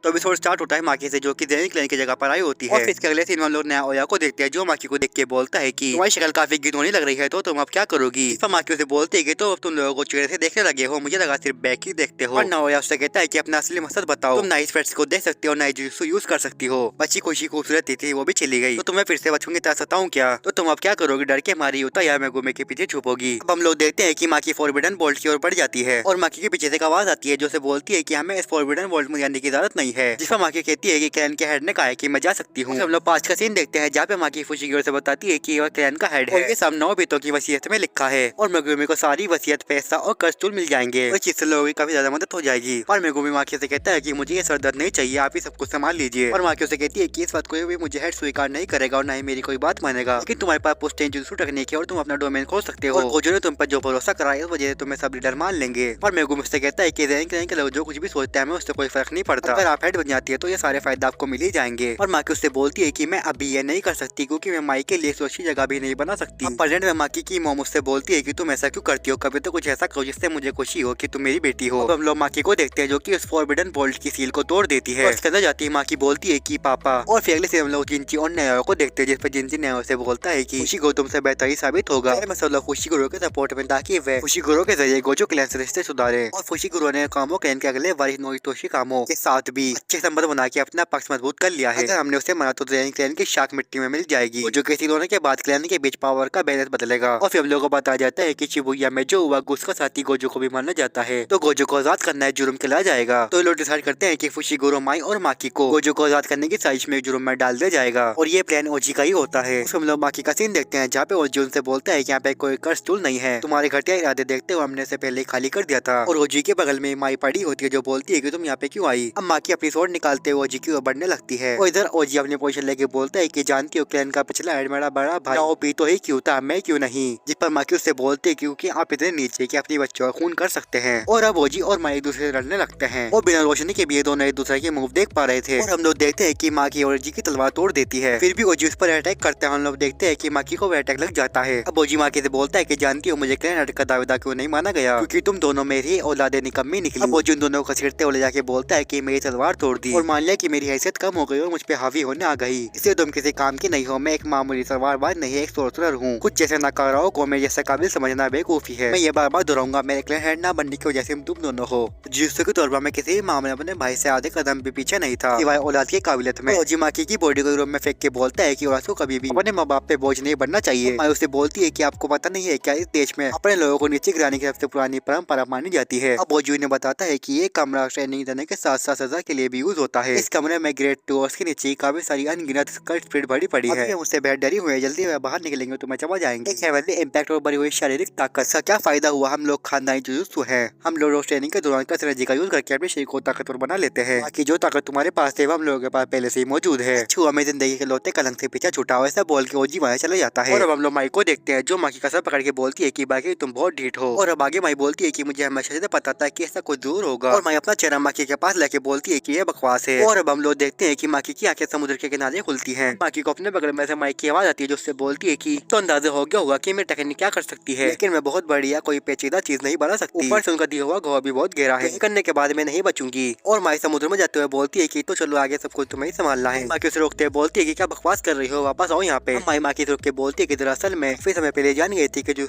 तो episode start होता है माकी से, जो कि जेनी क्लैन की जगह पर आई होती है। और फिर इसके अगले सीन में हम लोग नया ओया को देखते हैं, जो माकी को देख के बोलता है कि तुम्हारी शक्ल काफी घिनौनी लग रही है, तो तुम अब क्या करोगी। इस पर माकी उसे बोलती है कि तो अब तुम लोगों को चिड़े से देखने लगे हो, मुझे लगा सिर्फ बैक ही देखते हो। और नया ओया उससे कहता है कि अपना असली मकसद बताओ, तुम नई स्पेट्स को देख सकते हो, नई जुजुत्सु यूज कर सकती हो। बच्ची खुशी खूबसूरत थी वो भी चली गई, तो तुम्हें फिर से बचपन की तरह सताऊं क्या। तो तुम अब क्या करोगी, डर के मारी होता या मैं गुमे के पीछे छुपोगी। अब हम लोग देखते हैं कि माकी फॉरबिडन वोल्ट की ओर बढ़ जाती है और माकी के पीछे से एक आवाज आती है जो से बोलती है कि हमें इस फॉरबिडन वोल्ट में जाने की इजाजत नहीं है। जिस पर माकी कहती है कि क्लैन के हेड ने कहा है कि मैं जा सकती हूँ। हम लोग पास का सीन देखते हैं जहाँ पे माकी खुशी की ओर से बताती है कि वह क्लैन का हेड है और ये सब 9 बीतों की वसीयत में लिखा है और मेगुमी को सारी वसीयत, पैसा और कर्ज मिल जाएंगे। इस चीज से लोगों की काफी ज्यादा मदद हो जाएगी। और मेगुमी माकी से कहता है कि मुझे ये सर दर्द नहीं चाहिए, आप ही सब कुछ संभाल लीजिए। और माकी उसे कहती है कि इस बात कोई भी मुझे हेड स्वीकार नहीं करेगा और न ही मेरी कोई बात मानेगा, लेकिन तुम्हारे पास पोस्टें जुजुत्सु टेक्निक है और तुम अपना डोमेन खोल सकते हो। गोजो ने तुम पर जो भरोसा करा इस वजह से तुम्हें सब लीडर मान लेंगे। और मेगुमी उससे कहता है कि जेनी के लोग जो कुछ भी सोचते हैं हमें उससे कोई फर्क नहीं पड़ता, अगर आप हेड बन जाती है तो ये सारे फायदे आपको मिल ही जाएंगे। और माकी उससे बोलती है कि मैं अभी ये नहीं कर सकती क्योंकि मैं माई के लिए सुरक्षित जगह भी नहीं बना सकती। प्रेजेंट में माकी की मॉम उससे बोलती है कि तुम ऐसा क्यों करती हो, कभी तो कुछ ऐसा करो जिससे मुझे खुशी हो कि तुम मेरी बेटी हो। अब हम लोग माकी को देखते हैं जो कि उस फॉरबिडन वोल्ट की सील को तोड़ देती है। उसके अंदर जाती है माकी बोलती है कि पापा। और फिर अगले से हम लोग जिंची और नया को देखते हैं, जिस पर जिंची नया से बोलता है कि खुशी गौतम से बेहतर ही साबित होगा। मैं सब लोग खुशी गुरु के सपोर्ट में ताकि वे खुशी गुरु के जरिए गोजो क्लैन से रिश्ते सुधारे। और खुशी गुरु ने कामो क्लैन के अगले वारिस नोरितोशी कामो के साथ भी अच्छे संबंध बना के अपना पक्ष मजबूत कर लिया है। अगर हमने उसे माना तो जेनी क्लैन की शाख मिट्टी में मिल जाएगी। जो किसी होने के बाद क्लैन के बीच पावर का बैलेंस बदलेगा। और फिर हम लोगों को बताया जाता है कि शिबुया में जो हुआ उसका साथी गोजो को भी माना जाता है, तो गोजो को आजाद करना है जुर्म के ला जाएगा। तो लोग डिसाइड करते हैं कि फुशिगुरो माई और माकी को गोजो को आजाद करने की साजिश में जुर्म में डाल दिया जाएगा और ये प्लान ओजी का ही होता है। फिर हम लोग माकी का सीन देखते हैं जहाँ पे ओजी उनसे बोलता है कि यहाँ पे कोई कर्ज टूल नहीं है, तुम्हारे घटिया इरादे देखते हुए हमने से पहले खाली कर दिया था। और ओजी के बगल में माई पड़ी होती है जो बोलती है कि तुम यहाँ पे क्यों आई। अब माकी अपनी स्वॉर्ड निकालते हुए ओजी की ओर बढ़ने लगती है और इधर ओजी अपनी पोजीशन लेके बोलता है कि जानती हो क्लैन का पिछला हेड मेरा बड़ा भाई भी तो ही क्यों था, मैं क्यों नहीं। जिस पर माकी उससे बोलते है क्योंकि आप इतने नीचे कि अपनी बच्चों का खून कर सकते हैं। और अब ओजी और माई एक दूसरे से लड़ने लगते हैं और बिना रोशनी के भी ये दोनों एक दूसरे के मूव देख पा रहे थे। और हम लोग देखते हैं कि माकी ओजी की तलवार तोड़ देती है, फिर भी ओजी उस पर अटैक करते हैं। हम लोग देखते हैं कि माकी को अटैक लग जाता है। अब ओजी माकी से बोलता है कि जानती हो मुझे क्लैन हेड का दावेदार क्यों नहीं माना गया, क्योंकि तुम दोनों मेरी औलादे निकम्मी निकली। अब ओजी उन दोनों को घसीटते हुए ले जाके बोलता है कि मेरी तलवार तोड़ दी और मान लिया कि मेरी हैसियत कम हो गई और मुझ पे हावी होने आ गई, इसलिए तुम किसी काम की नहीं हो। मैं एक मामूली तलवारबाज नहीं, एक सोर्सरर हूँ। कुछ जैसे नकाराओं को मेरे जैसा काबिल समझना बेवकूफी है। मैं ये बार बार दोहराऊंगा, मेरे क्लैन हेड ना बनने की वजह से तुम दोनों हो। जुजुत्सु के तौर पर मैं किसी भी मामले में अपने भाई से आधे कदम भी पीछे नहीं था, सिवाय औलाद की काबिलियत में। ओजी माकी की बॉडी को रूम में फेंक के बोलता है कि औलाद को कभी भी अपने माँ बाप पे बोझ नहीं बनना चाहिए। माई उसे बोलती है कि आपको पता नहीं है क्या इस देश में अपने लोगों को नीचे गिराने की सबसे पुरानी परंपरा मानी जाती है। अब ओजी ने बताता है कि ये कमरा ट्रेनिंग देने के साथ साथ सजा के लिए भी यूज होता है। इस कमरे में ग्रेड 2 और के नीचे काफी सारी अनगिनत स्पिरिट भरी पड़ी है। मुझसे बेहद डरी हुई है, जल्दी वे बाहर निकलेंगे तो मैं चबा जाएंगे। एक हेवनली इम्पैक्ट और बड़ी हुई शारीरिक ताकत का क्या फायदा हुआ, हम लोग खानदानी जुजुत्सु हैं। हम लोग रोज ट्रेनिंग के दौरान का एनर्जी का यूज करके अपने शरीर को ताकतवर बना लेते हैं। बाकी जो ताकत तुम्हारे पास है वो हम लोगों के पास पहले से ही मौजूद है। छुआ में जिंदगी के लोटे कलंक से पीछा छुटा हो, ऐसा बोल के ओजी वहाँ चला जाता है। और अब हम लोग माई को देखते हैं जो माकी का सर पकड़ के बोलती है कि बाकी तुम बहुत ढीठ हो। और अब आगे माई बोलती है कि मुझे हमेशा से पता था कि ऐसा कुछ जरूर होगा। और माई अपना चेहरा माकी के पास लेके बोलती है कि ये बकवास है। और अब हम लोग देखते हैं कि माकी की आंखें समुद्र के किनारे खुलती हैं। माकी को अपने बगल में से माई की आवाज आती है जो उससे बोलती है कि तो अंदाजा हो गया होगा कि मेरी टेक्निक क्या कर सकती है, लेकिन मैं बहुत बढ़िया कोई पेचीदा चीज नहीं बना सकती। ऊपर से उनका दिया हुआ घाव भी बहुत गहरा है, करने के बाद मैं नहीं बचूंगी। और माई समुद्र में जाते हुए बोलती है कि तो चलो आगे सब कुछ तुम्हें ही संभालना है। माकी उसे रोकते बोलती है कि क्या बकवास कर रही हो, वापस आओ यहाँ पे। माई माकी रोक के बोलती है कि दरअसल में फिर समय पहले जान गई थी कि जो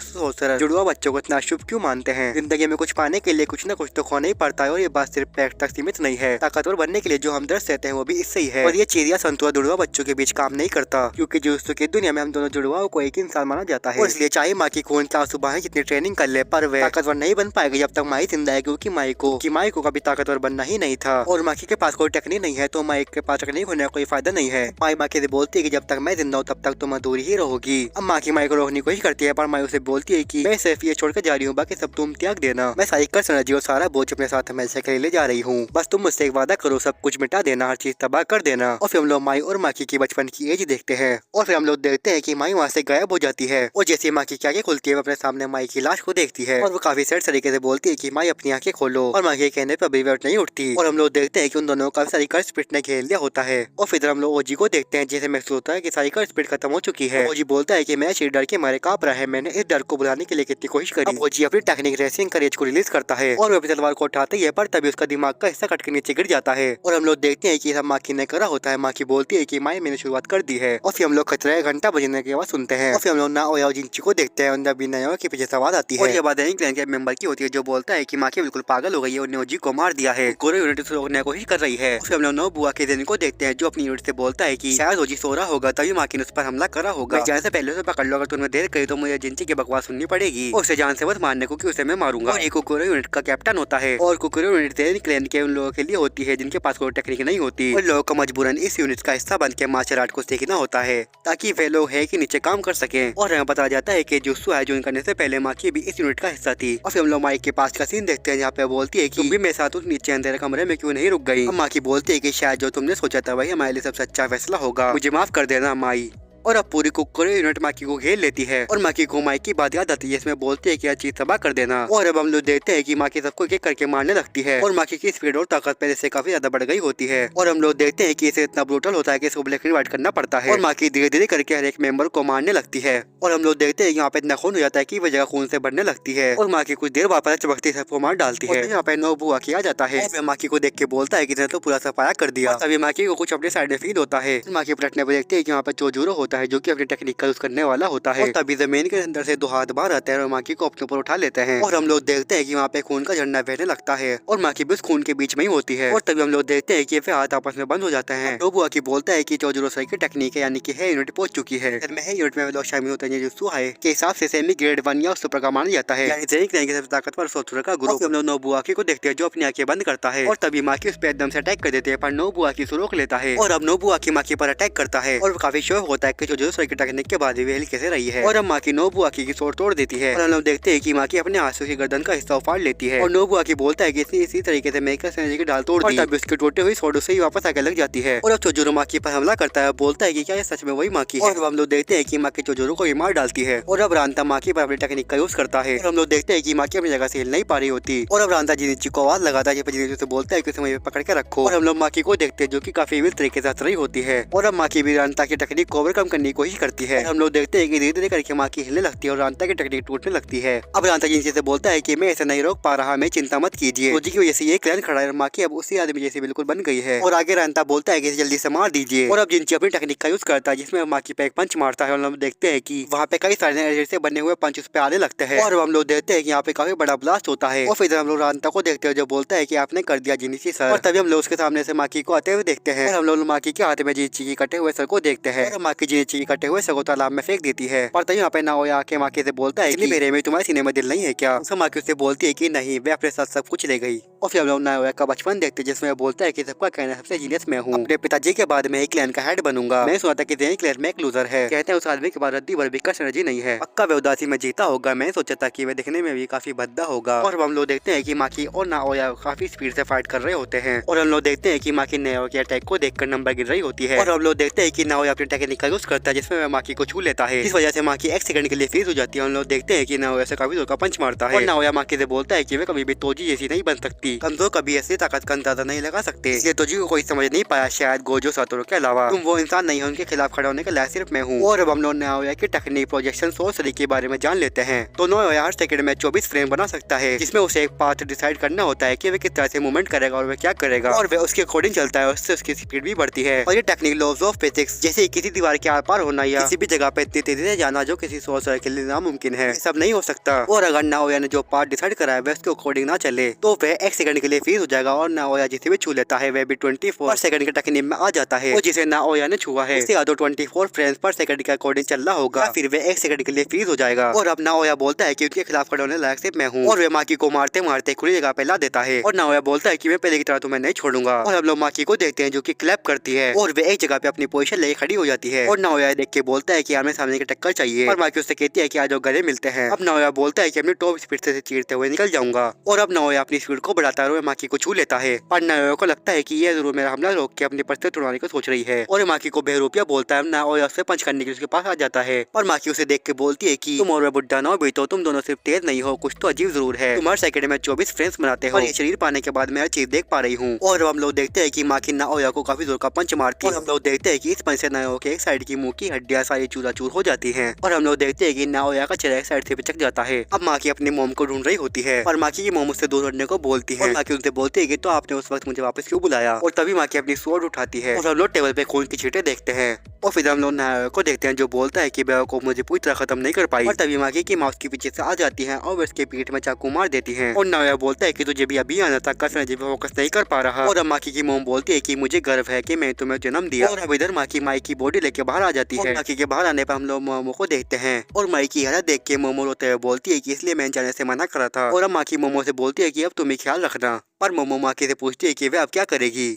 जुड़वा बच्चों को इतना शुभ क्यों मानते हैं। जिंदगी में कुछ पाने के लिए कुछ न कुछ तो खोना ही पड़ता है और ये बात सिर्फ पेट तक सीमित नहीं है। ताकतवर बनने के लिए जो हम दर्द सहते हैं वो भी इससे ही है। और ये चीज या संतुलन जुड़वा बच्चों के बीच काम नहीं करता, क्योंकि जुजुत्सु की दुनिया में हम दोनों जुड़वाओं को एक इंसान माना जाता है। इसलिए चाहे माकी खून का सुबह जितनी ट्रेनिंग कर ले पर वे ताकतवर नहीं बन पाएगी जब तक माई जिंदा है, क्योंकि माई को कभी ताकतवर बनना ही नहीं था। और माकी के पास कोई टेक्निक नहीं है तो माई के पास टेक्निक होने का कोई फायदा नहीं है। माई माकी से बोलती है कि जब तक मैं जिंदा हूँ तब तक तुम अधूरी ही रहोगी। अब माकी माई को रोकने की कोशिश करती है पर माई उसे बोलती है कि मैं सिर्फ ये छोड़कर जा रही हूँ, बाकी सब तुम त्याग देना। मैं सारी कर्ज एनर्जी और सारा बोझ अपने साथ हमेशा के लिए ले जा रही हूँ, बस तुम मुझसे एक वादा करो, सब कुछ मिटा देना, हर चीज तबाह कर देना। और फिर हम लोग माई और माकी की बचपन की एज देखते हैं और फिर हम लोग देखते हैं कि माई वहाँ से गायब हो जाती है। और जैसे माकी की आंखें खुलती है वो अपने सामने माई की लाश को देखती है और वो काफी सैड तरीके से बोलती है कि माई अपनी आंखें खोलो। और माई के कहने पर भी वेट नहीं उठती और हम लोग देखते हैं कि उन दोनों काफी सारी कर्ज स्पिरिट ने घेर लिया होता है। और फिर हम लोग ओजी को देखते हैं जैसे महसूस होता है कि सारी कर्ज स्पिरिट खत्म हो चुकी है। ओजी बोलता है कि मैं शरीर डर के मारे कांप रहा है, मैंने इस डर को बुलाने के लिए कितनी कोशिश करी। ओजी अपनी टेक्निक रेसिंग करेज को रिलीज करता है और वो अपनी तलवार को उठाते ही है पर तभी उसका दिमाग का हिस्सा कट के नीचे गिर जाता है। जाता है और हम लोग देखते हैं कि सब माखी ने करा होता है। माखी बोलती है कि माई मैंने शुरुआत कर दी है और फिर हम लोग खतरे घंटा बजने की आवाज सुनते हैं और फिर हम लोग नाओया और जिंची को देखते हैं। तभी नाओया के पीछे आवाज आती है और ये बात क्लैन के मेंबर की होती है जो बोलता है कि माखी बिल्कुल पागल हो गई है और नेओजी को मार दिया है। कोरे यूनिट से रोकने की कोशिश कर रही है। फिर हम लोग नोबुआ के जेन को देखते हैं जो अपनी यूनिट से बोलता है कि शायद रोजी सो रहा होगा तभी माखी ने उस पर हमला करा होगा। जाने से पहले उसे पकड़ लो, अगर तुमने देर करी तो मुझे जिंची की बकवास सुननी पड़ेगी और उसे जान से मत मारने को कि उसे मैं मारूंगा। और ये कुकुरो यूनिट का कैप्टन होता है और कुकुरो यूनिट जेन क्लैन के उन लोगों के लिए होती है जिनके पास कोई टेक्निक नहीं होती और लोगों को मजबूरन इस यूनिट का हिस्सा बन के मार्शल आर्ट को सीखना होता है ताकि वे लोग है कि नीचे काम कर सके। और हमें पता जाता है कि जुत्सु है जो करने से पहले माखी भी इस यूनिट का हिस्सा थी। और फिर हम लोग माइक के पास का सीन देखते हैं जहाँ पे बोलती है कि तुम भी मेरे साथ उस नीचे अंधेरे कमरे में क्यों नहीं रुक गई। माखी बोलती है कि शायद जो तुमने सोचा था वही हमारे लिए सबसे अच्छा फैसला होगा, मुझे माफ कर देना माई। और अब पूरी कुकुरो यूनिट माकी को घेर लेती है और माकी को माइक की बात याद आती है इसमें बोलती है कि यह चीज तबाह कर देना। और अब हम लोग देखते हैं कि माकी सबको एक करके मारने लगती है और माकी की स्पीड और ताकत पहले से काफी ज्यादा बढ़ गई होती है। और हम लोग देखते हैं कि इसे इतना ब्रूटल होता है कि इसको ब्लैक एंड व्हाइट करना पड़ता है और माकी धीरे धीरे करके हर एक मेंबर को मारने लगती है। और हम लोग देखते हैं यहाँ पे इतना खून हो जाता है कि वह जगह खून से बढ़ने लगती है और माकी कुछ देर वापस चमकती सबको मार डालती है। यहाँ पे नोबुआ किया जाता है, माकी को देख के बोलता है कि तो पूरा सफाया कर दिया। तभी माकी को कुछ अपने साइड में फील होता है। माकी पलटने पर देखते हैं कि यहाँ पे चोजूरो होता है जो कि अपनी टेक्निक का यूज करने वाला होता है। तभी जमीन के अंदर से दो हाथ बाहर आते हैं और माकी को अपने ऊपर उठा लेते हैं और हम लोग देखते हैं कि वहाँ पे खून का झरना बहने लगता है और माकी भी उस खून के बीच में ही होती है। और तभी हम लोग देखते हैं कि वे हाथ आपस में बंद हो जाते हैं। नोबुआ की बोलता है कि चोजूरो सही की टेक्निक है यानी कि है यूनिट पहुंच चुकी है। यूनिट में लोग शामिल होते हैं जुत्सु है के हिसाब से सेमी ग्रेड 1 या उससे प्रकार माना जाता है यानी सबसे ताकतवर सोत्सुरा का गुरु। हम लोग नोबुआ को देखते हैं जो अपनी आंखें बंद करता है और तभी माकी उस पर एकदम से अटैक कर देते हैं पर नोबुआ की रोक लेता है और अब नोबुआ की माकी पर अटैक करता है और काफी शौक होता है कि चोजूरो सही की टेक्निक के बाद भी कैसे रही है। और अब माकी नोबुआ की सोट तोड़ देती है और हम लोग देखते हैं कि माकी अपने हाथों की गर्दन का हिस्सा उफाड़ लेती है और नोबुआ की बोलता है कि इसने इसी तरीके से मेका सेनेजी की डाल तोड़ दी और तभी उसके टूटे हुई सोडो से ही वापस आकर लग जाती है। और अब चोजूरो माकी पर हमला करता है, बोलता है कि क्या ये सच में वही माकी है। और हम लोग देखते हैं कि माकी चोजूरो को ही मार डालती है और अब रांता माकी पर अपनी टेक्निक का यूज करता है और हम लोग देखते हैं कि माकी अपनी जगह से हिल नहीं पा रही होती और अब रांता जिनिची को आवाज लगाता है, जिनिची से बोलता है कि उसे मुझे पकड़ के रखो। और हम लोग माकी को देखते हैं जो कि काफी विल तरीके से हंस रही होती है और अब माकी भी रांता की टेक्निक को ओवरकम करने की कोशिश करती है। हम लोग देखते हैं कि धीरे धीरे करके माकी हिलने लगती है और रांता की टेक्निक टूटने लगती है। अब रांता जिनिची से बोलता है कि मैं ऐसे नहीं रोक पा रहा, मैं चिंता मत कीजिए, रोजी की वजह से ये क्लैन खड़ा है। माकी अब उसी आदमी जैसी बिल्कुल बन गई है और आगे रांता बोलता है कि जल्दी से मार दीजिए और अब जिनिची अपनी टेक्निक का यूज करता है जिसमें माकी पे एक पंच मारता है और हम देखते हैं कि वहाँ पे कई सारे एनर्जी से बने हुए पंच उस पे आने लगते हैं और हम लोग देखते हैं कि यहाँ पे काफी बड़ा ब्लास्ट होता है। और फिर हम लोग रांता को देखते हैं जो बोलता है कि आपने कर दिया जिनिची सर। और तभी हम लोग उसके सामने से माकी को आते हुए देखते हैं और हम लोग माकी के हाथ में जिनिची की कटे हुए सर को देखते हैं और माकी जिनिची की कटे हुए सर को तालाब में फेंक देती है। और तभी यहाँ पे नाओया आके माकी से बोलता है कि मेरे में तुम्हारे सीने में दिल नहीं है क्या। उसका माकी उससे बोलती है कि नहीं, वे अपने साथ सब कुछ ले गई। और फिर हम लोग नाओया का बचपन देखते हैं जिसमें बोलता है कि सबका कहना सबसे जीनियस मैं हूँ, अपने पिताजी के बाद मैं एक क्लैन का हेड बनूंगा। मैं सुना था कि जेन क्लैन में एक लूजर है, कहते हैं उस आदमी के बाद रद्दी भर भी कश एनर्जी नहीं है, पक्का वे उदासी में जीता होगा। मैं सोचा था कि वे दिखने में भी काफी भद्दा होगा। और हम लोग देखते हैं कि माकी और नाओया काफी स्पीड से फाइट कर रहे होते हैं और हम लोग देखते हैं कि माकी नाओया के अटैक को देखकर नंबर गिर रही होती है और हम लोग देखते हैं कि नाओया अपनी टेक्निक का यूज करता है जिसमें वह माकी को छू लेता है, इस वजह से माकी एक सेकंड के लिए फ्रीज हो जाती है। हम लोग देखते हैं कि नाओया से काफी जोर का पंच मारता है और नाओया माकी से बोलता है कि वे कभी भी तोजी जैसी नहीं बन सकती, कमजोर कभी ऐसी ताकत का अंदाजा नहीं लगा सकते, इसलिए तोजी को कोई समझ नहीं पाया, शायद गोजो सातोरो के अलावा तुम वो इंसान नहीं है उनके खिलाफ खड़ा होने के लायक सिर्फ मैं हूँ। और अब हम लोग नाओया की टेक्निक प्रोजेक्शन सोर्सरी के बारे में जान लेते हैं। तो नाओया हर सेकंड में 24 फ्रेम बना सकता है जिसमें उसे एक पाथ डिसाइड करना होता है कि वे किस तरह से मूवमेंट करेगा और वे क्या करेगा और वे उसके अकॉर्डिंग चलता है, उससे उसकी स्पीड भी बढ़ती है। और ये टेक्निक लॉज ऑफ फिजिक्स जैसे किसी दीवार के आर पार होना या किसी भी जगह पे इतनी तेजी से जाना जो किसी सोर्सर के लिए नामुमकिन है, सब नहीं हो सकता। और अगर नाओया ने जो पार्ट डिसाइड करा है वे उसके अकॉर्डिंग ना चले तो वह एक सेकंड के लिए फ्रीज हो जाएगा और नाओया जिसे भी छू लेता है वह भी 24 सेकंड के टेक्निक में आ जाता है और जिसे नाओया ने छुआ है उससे 24 फ्रेम्स पर सेकंड के अकॉर्डिंग चलना होगा, फिर वे एक सेकंड के लिए फ्रीज हो जाएगा। और अब नाओया बोलता है कि उसके खिलाफ खड़े होने लायक सिर्फ मैं हूँ और वे माकी को मारते मारते खुली जगह पे ला देता है और नाओया बोलता है कि मैं पहले की तरह तुम्हें नहीं छोड़ूंगा। और हम लोग माकी को देखते हैं जो कि क्लैप करती है और वे एक जगह पे अपनी पोजीशन लेके खड़ी हो जाती है और नाओया देख के बोलता है कि हमें सामने की टक्कर चाहिए और माकी उससे कहती है कि आज गले मिलते हैं। अब नाओया बोलता है कि अपनी टॉप स्पीड से चीरते हुए निकल जाऊंगा और अब नाओया अपनी स्पीड को बढ़ाता है और माकी को छू लेता है पर नाओया को लगता है कि यह जरूर मेरा हमला रोक के अपनी परिस्थिति छुड़ाने को सोच रही है और माकी को बेहरूपिया बोलता है। नाओया उससे पंच करने के लिए उसके पास आ जाता है पर माकी उसे देख के बोलती है कि तुम और बुड्ढा ना भी तो तुम दोनों सिर्फ तेज नहीं हो, कुछ तो अजीब जरूर है, तुम हर सेकंड में 24 फ्रेम्स बनाते हो और ये शरीर पाने के बाद मैं हर चीज देख पा रही हूँ। और हम लोग देखते हैं कि माकी नाओया को काफी जोर का पंच मारती है और हम लोग देखते हैं कि इस पंच से नाओया के एक साइड की मुंह की हड्डियां सारी चूर हो जाती है और हम लोग देखते हैं कि नाओया का चेहरा एक साइड से पिचक जाता है। अब माकी अपनी मोम को ढूंढ रही होती है और माकी की मोम उससे दूर हटने को बोलती जाती है। माँ की उनसे बोलती है कि तो आपने उस वक्त मुझे वापस क्यों बुलाया, और तभी माँ की अपनी स्वॉर्ड उठाती है और हम लोग टेबल पे खून की छींटे देखते हैं। और फिर हम लोग नायक को देखते हैं जो बोलता है कि बेवकूफ मुझे पूरी तरह खत्म नहीं कर पाई, और तभी माँ की माँ उसके पीछे से आ जाती है और उसके पीठ में चाकू मार देती है। और नायक बोलता है कि तुझे भी अभी आना था, कसम से फोकस नहीं कर पा रहा। और अब माँ की मोम बोलती है कि मुझे गर्व है कि मैं तुम्हें जन्म दिया। और अब इधर माँ की माई की बॉडी लेके बाहर आ जाती है। माँ के बाहर आने पर हम लोग मोमो को देखते हैं और माई की हालत देख के मोमो रोते हुए बोलती है कि इसलिए मैं जाने से मना करा था। और अब माँ की मोमो से बोलती है कि अब तुम्हें ख्याल रखना। पर मोमो माँ से पूछती है कि वह अब क्या करेगी।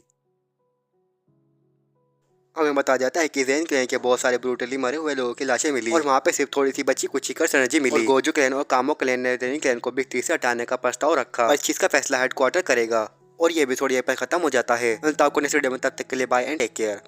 हमें बताया जाता है कि ज़ेन क्लैन के बहुत सारे ब्रूटली मरे हुए लोगों की लाशें मिली और वहाँ पे सिर्फ थोड़ी सी बची कुछ कर एनर्जी मिली। और गोजू क्लैन और कामो क्लैन ने ज़ेन क्लैन को बिग थ्री से हटाने का प्रस्ताव रखा और इस चीज का फैसला हेडक्वार्टर करेगा। और ये भी थोड़ी देर पर खत्म हो जाता है। तब तक के लिए बाय एंड टेक केयर।